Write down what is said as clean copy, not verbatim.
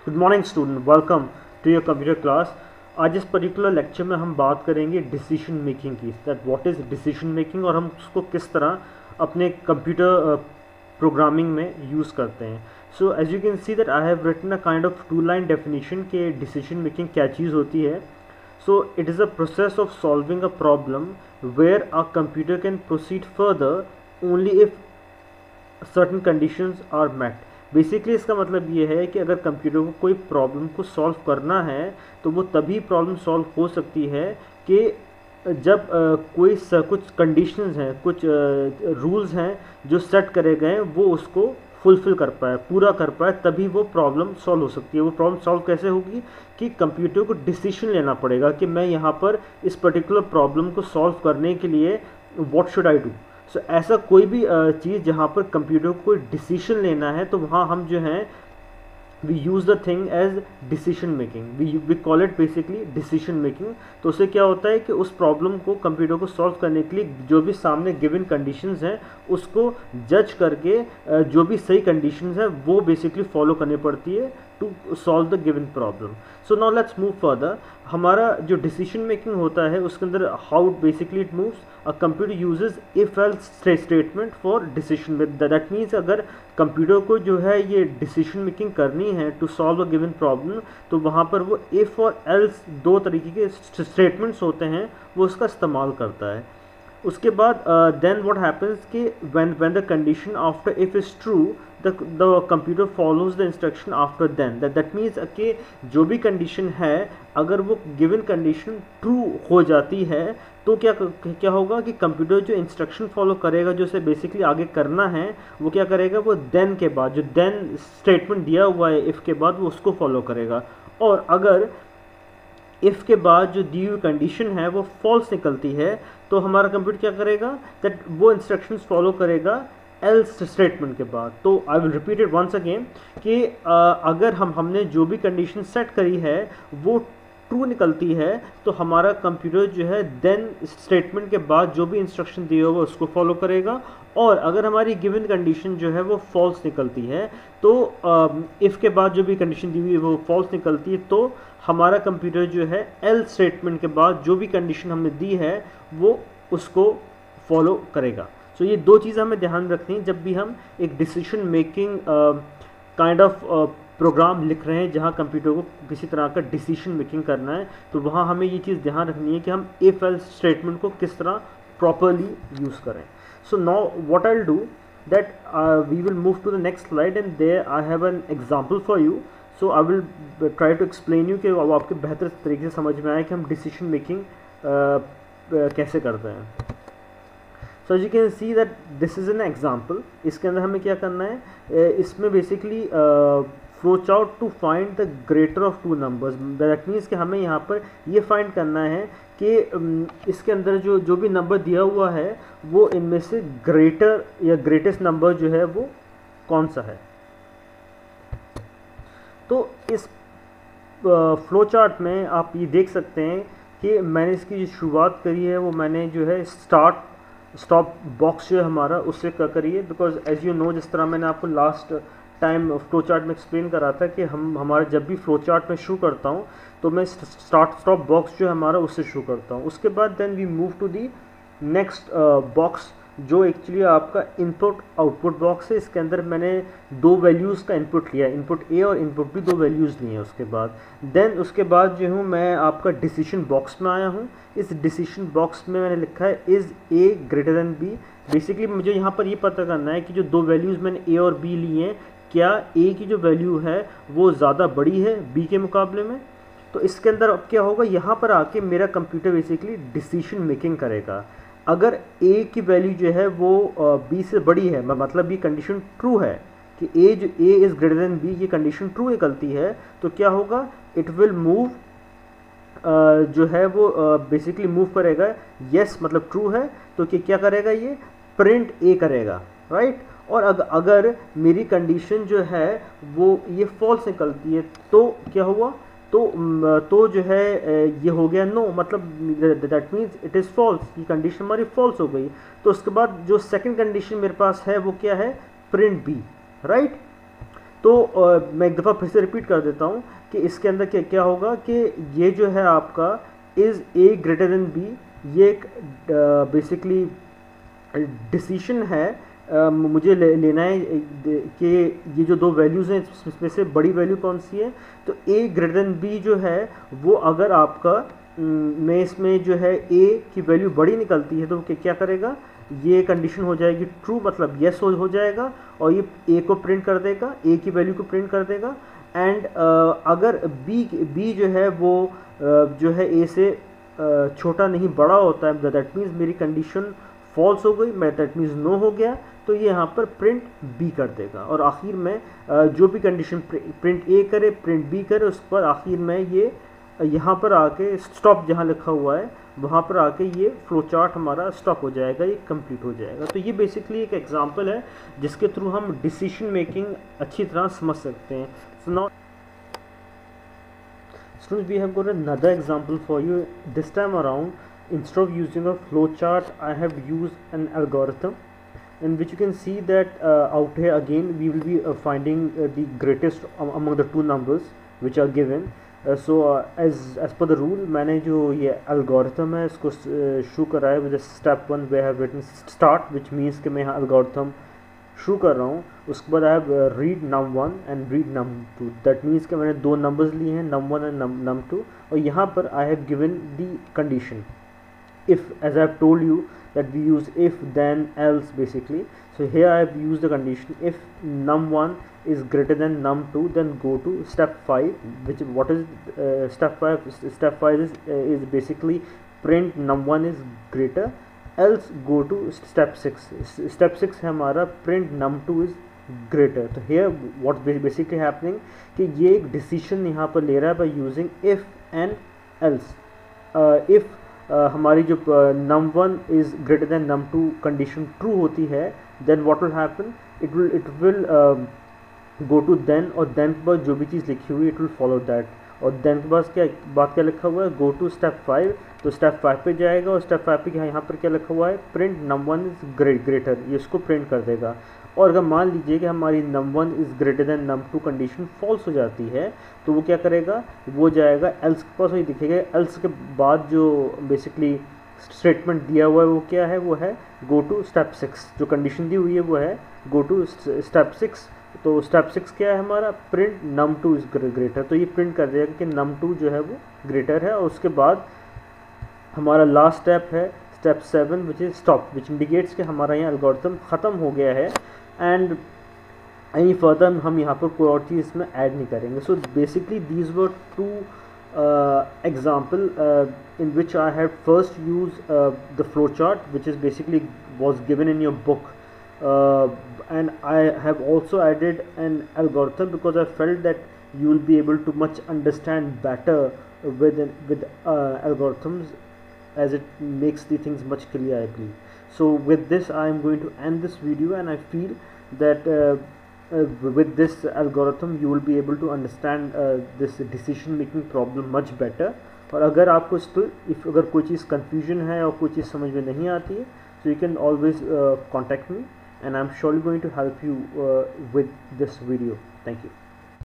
Good morning student, welcome to your computer class. आज इस particular lecture में हम बात करेंगे डिसीजन मेकिंग की, that what is decision making और हम उसको किस तरह अपने कंप्यूटर प्रोग्रामिंग में यूज़ करते हैं। So as you can see that I have written a kind of 2 line definition के डिसीजन मेकिंग क्या चीज़ होती है। So it is a process of solving a problem where a computer can proceed further only if certain conditions are met. Basically इसका मतलब ये है कि अगर कंप्यूटर को कोई प्रॉब्लम को सॉल्व करना है तो वो तभी प्रॉब्लम सॉल्व हो सकती है कि जब कुछ कंडीशंस हैं, कुछ रूल्स हैं जो सेट करे गए हैं, वो उसको फुलफिल कर पाए, पूरा कर पाए, तभी वो प्रॉब्लम सॉल्व हो सकती है। वो प्रॉब्लम सॉल्व कैसे होगी कि कंप्यूटर को डिसीजन लेना पड़ेगा कि मैं यहाँ पर इस पर्टिकुलर प्रॉब्लम को सॉल्व करने के लिए व्हाट शुड आई डू। सो ऐसा कोई भी चीज़ जहाँ पर कंप्यूटर को कोई डिसीजन लेना है तो वहाँ हम जो हैं we use the thing as decision making, we call it basically decision making. तो उससे क्या होता है कि उस प्रॉब्लम को कंप्यूटर को सॉल्व करने के लिए जो भी सामने गिवन कंडीशंस हैं उसको जज करके जो भी सही कंडीशंस हैं वो बेसिकली फॉलो करनी पड़ती है to solve the given problem. So now let's move further. हमारा जो डिसीजन मेकिंग होता है उसके अंदर how basically it moves, a computer uses if else statement for decision. That means अगर कंप्यूटर को जो है ये डिसीजन मेकिंग करनी है to solve a given problem तो वहाँ पर वो इफ़ और एल्स दो तरीके के स्टेटमेंट्स होते हैं वो उसका इस्तेमाल करता है। उसके बाद देन व्हाट हैपन्स कि when the condition after if is true the computer follows the instruction after then. That means कि जो भी कंडीशन है अगर वो गिवन कंडीशन ट्रू हो जाती है तो क्या होगा कि कंप्यूटर जो इंस्ट्रक्शन फॉलो करेगा, जो उसे बेसिकली आगे करना है, वो क्या करेगा, वो देन के बाद जो देन स्टेटमेंट दिया हुआ है इफ़ के बाद वो उसको फॉलो करेगा। और अगर इफ़ के बाद जो दी हुई कंडीशन है वो फॉल्स निकलती है तो हमारा कंप्यूटर क्या करेगा, दैट वो इंस्ट्रक्शंस फॉलो करेगा एल्स स्टेटमेंट के बाद। तो I will repeat it once again कि अगर हमने जो भी कंडीशन सेट करी है वो ट्रू निकलती है तो हमारा कंप्यूटर जो है देन स्टेटमेंट के बाद जो भी इंस्ट्रक्शन दिए होगा उसको फॉलो करेगा। और अगर हमारी गिवन कंडीशन जो है वो फॉल्स निकलती है तो इफ़ के बाद जो भी कंडीशन दी हुई है वो फॉल्स निकलती है तो हमारा कंप्यूटर जो है एल स्टेटमेंट के बाद जो भी कंडीशन हमने दी है वो उसको फॉलो करेगा। सो ये दो चीज़ें हमें ध्यान रखनी है जब भी हम एक decision making kind of program लिख रहे हैं जहाँ कंप्यूटर को किसी तरह का डिसीजन मेकिंग करना है। तो वहाँ हमें ये चीज़ ध्यान रखनी है कि हम इफ एल्स स्टेटमेंट को किस तरह प्रॉपरली यूज़ करें। So now what I will do that we will move to the next slide and there I have an example for you. So I will try to explain you कि अब आपके बेहतर तरीके से समझ में आए कि हम डिसीजन मेकिंग कैसे करते हैं। So as you can see that this is an example. इसके अंदर हमें क्या करना है, इसमें basically flow chart to find the greater of two numbers. That means कि हमें यहाँ पर ये फाइंड करना है कि इसके अंदर जो भी नंबर दिया हुआ है वो इनमें से ग्रेटर या ग्रेटेस्ट नंबर जो है वो कौन सा है। तो इस फ्लो चार्ट में आप ये देख सकते हैं कि मैंने इसकी जो शुरुआत करी है वो मैंने जो है स्टॉप बॉक्स जो है हमारा उससे करी है। बिकॉज एज यू नो, जिस तरह मैंने आपको लास्ट टाइम फ्लो चार्ट में एक्सप्लेन करा था कि हमारा जब भी फ्लो चार्ट में शुरू करता हूँ तो मैं स्टॉप बॉक्स जो है हमारा उससे शुरू करता हूँ। उसके बाद then we move to the next box जो एक्चुअली आपका इनपुट आउटपुट बॉक्स है। इसके अंदर मैंने दो वैल्यूज़ का इनपुट लिया, इनपुट ए और इनपुट बी, दो वैल्यूज़ लिए हैं। उसके बाद जो हूँ मैं आपका डिसीजन बॉक्स में आया हूँ। इस डिसीजन बॉक्स में मैंने लिखा है is A greater than B. Basically मुझे यहाँ पर ये पता करना है कि जो दो वैल्यूज़ मैंने ए और बी ली हैं क्या ए की जो वैल्यू है वो ज़्यादा बड़ी है बी के मुकाबले में। तो इसके अंदर अब क्या होगा, यहाँ पर आके मेरा कंप्यूटर बेसिकली डिसीजन मेकिंग करेगा। अगर ए की वैल्यू जो है वो बी से बड़ी है, मतलब ये कंडीशन ट्रू है कि A is greater than B, ये कंडीशन ट्रू निकलती है तो क्या होगा, इट विल मूव जो है वो बेसिकली मूव करेगा। यस मतलब ट्रू है तो क्या करेगा, ये प्रिंट ए करेगा, राइट। और अगर मेरी कंडीशन जो है वो ये फॉल्स निकलती है तो क्या हुआ, तो जो है ये हो गया नो, मतलब that means it is false, ये कंडीशन हमारी फॉल्स हो गई। तो उसके बाद जो सेकंड कंडीशन मेरे पास है वो क्या है, प्रिंट बी, राइट। तो मैं एक दफ़ा फिर से रिपीट कर देता हूँ कि इसके अंदर क्या क्या होगा कि ये जो है आपका is A greater than B, ये एक बेसिकली डिसीशन है। मुझे लेना है कि ये जो दो वैल्यूज़ हैं इसमें से बड़ी वैल्यू कौन सी है। तो ए ग्रेटर देन बी जो है वो अगर आपका में इसमें जो है ए की वैल्यू बड़ी निकलती है तो क्या करेगा, ये कंडीशन हो जाएगी ट्रू, मतलब येस हो जाएगा और ये ए को प्रिंट कर देगा, ए की वैल्यू को प्रिंट कर देगा। एंड अगर बी जो है वो जो है ए से छोटा नहीं बड़ा होता है, दैट मीन्स मेरी कंडीशन फॉल्स हो गई, मैं दैट मीन्स नो हो गया, तो ये यहाँ पर प्रिंट बी कर देगा। और आखिर में जो भी कंडीशन प्रिंट ए करे प्रिंट बी करे, उसके बाद आखिर में ये यहाँ पर आके स्टॉप जहाँ लिखा हुआ है वहाँ पर आके ये फ्लो चार्ट हमारा स्टॉप हो जाएगा, ये कंप्लीट हो जाएगा। तो ये बेसिकली एक एग्जांपल है जिसके थ्रू हम डिसीजन मेकिंग अच्छी तरह समझ सकते हैं। So now students, we have got another example for you. This time around, instead of using a flow chart, I have used an algorithm in which you can see that out here again we will be finding the greatest among the two numbers which are given. So as per the rule, मैंने जो ये algorithm है इसको शुरू करा है with step 1 where I have written start, which means कि मैं यहाँ algorithm शुरू कर रहा हूँ। उसके बाद I have read num1 and read num2, that means कि मैंने दो नंबर्स लिए हैं num1 एंड num2, और यहाँ पर I have given the condition if, as I have told you that we use if then else basically. So here I have used the condition if num1 is greater than num2 then go to step 5, which what is step 5? Step 5 is basically print num1 is greater, else go to step 6. Step 6 है हमारा print num2 is greater. तो here what basically happening कि ये एक decision यहाँ पर ले रहा है by using if and else. If हमारी जो num1 is greater than num2 condition true होती है, then what will happen, it will go to then, और then के बाद जो भी चीज़ लिखी हुई it will follow that, और then के बाद क्या लिखा हुआ है, go to step 5, तो step 5 पे जाएगा और step 5 पे यहाँ पर क्या लिखा हुआ है, print num1 is greater, ये इसको प्रिंट कर देगा। और अगर मान लीजिए कि हमारी num1 is greater than num2 condition false हो जाती है तो वो क्या करेगा, वो जाएगा else के पास, वही दिखेगा else के बाद जो बेसिकली स्टेटमेंट दिया हुआ है वो क्या है, वो है go to step 6, जो कंडीशन दी हुई है वो है go to step 6। तो स्टेप 6 क्या है हमारा, प्रिंट num2 इज ग्रेटर, तो ये प्रिंट कर देगा कि num2 जो है वो ग्रेटर है। और उसके बाद हमारा लास्ट स्टेप है step 7 which is stop, which indicates कि हमारा यहाँ एल्गोरिथम ख़त्म हो गया है एंड एनी फर्दर हम यहाँ पर कोई और चीज़ इसमें ऐड नहीं करेंगे। So basically these were two example in which I had first used the flowchart, which is basically was given in your book, and I have also added an algorithm because I felt that you will be able to much understand better with algorithms, as it makes the things much clearer, I believe. So with this I am going to end this video, and I feel that with this algorithm you will be able to understand this decision making problem much better. और अगर आपको अगर कोई चीज़ confusion है और कोई चीज़ समझ में नहीं आती है, so you can always contact me and I'm surely going to help you with this video. Thank you.